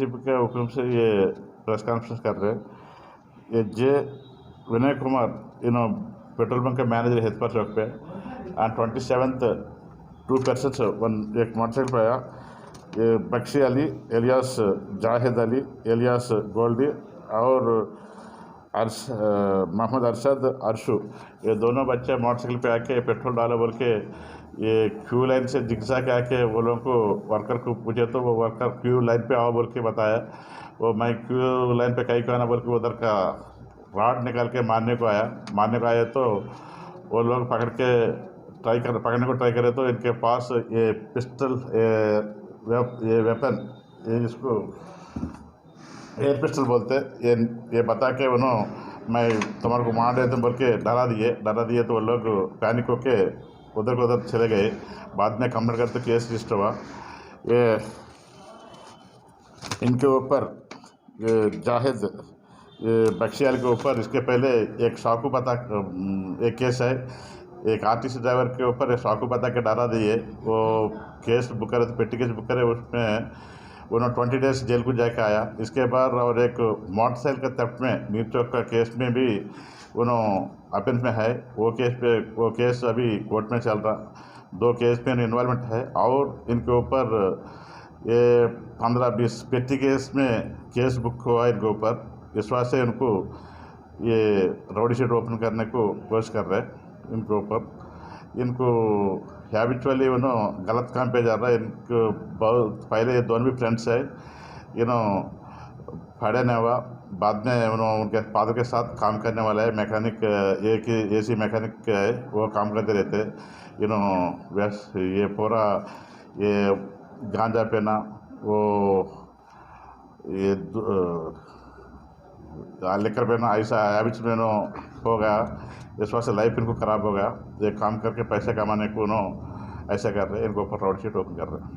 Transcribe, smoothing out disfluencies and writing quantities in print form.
DCP के हुक्म से ये प्रेस कॉन्फ्रेंस कर रहे हैं। ये जे विनय कुमार पेट्रोल बंक का मैनेजर हेतपर चौक पे ऑन 27th 2 persons एक मोटरसाइकिल पे आया। ये बख्शी अली एलियास जाहिद अली एलियास गोल्डी और मोहम्मद अरशद अरशु, ये दोनों बच्चे मोटरसाइकिल पे आके पेट्रोल डालो बोल के ये क्यू लाइन से जिगजा के आके वो लोगों को वर्कर को पूछे तो वो वर्कर क्यू लाइन पे आओ बोल के बताया। वो मैं क्यू लाइन पे कहीं कहना बोल के उधर का रॉड निकाल के मारने को आया तो वो लोग पकड़ने को ट्राई करे तो इनके पास ये पिस्टल ये वेपन ये जिसको एयर पिस्टल बोलते ये बता के उन्होंने मैं तुम्हारे को मार देता बोल के डरा दिए तो वो लोग पैनिक होके उधर को उधर चले गए। बाद में कंप्लेंट करते केस रजिस्टर हुआ। ये इनके ऊपर जाहिद बख्शियाल के ऊपर इसके पहले एक शाकू पता एक केस है। एक आरटीसी ड्राइवर के ऊपर शाकू पता के डरा दिए वो केस बुक करे, पेटी केस बुक करे, उसमें उन्होंने 20 days जेल को जाके आया। इसके बाद और एक मोटरसाइकिल के थेफ्ट में मीर चौक का केस में भी उन्होंने अपेंस में है। वो केस अभी कोर्ट में चल रहा। 2 केस में इन्वॉल्वमेंट है और इनके ऊपर ये 15-20 पेटी केस में केस बुक हुआ इनके ऊपर। इस वजह से इनको ये राउडी शीट ओपन करने को कोशिश कर रहे हैं। इनके ऊपर इनको हैबिचुअली गलत काम पे जा रहा है। इनको बहुत पहले ये दोनों भी फ्रेंड्स है। पढ़े नहीं हुआ, बाद में उनके फादर के साथ काम करने वाला है। मैकेनिक एक एसी मैकेनिक है, वो काम करते रहते। ये पूरा ये गांजा पीना वो ये लेकर पीना ऐसा हैबिट्स में हो गया। इस वजह से लाइफ इनको ख़राब हो गया। ये काम करके पैसे कमाने को ऐसा कर रहे हैं। इनको ऊपर राउडी शीट ओपन कर रहे हैं।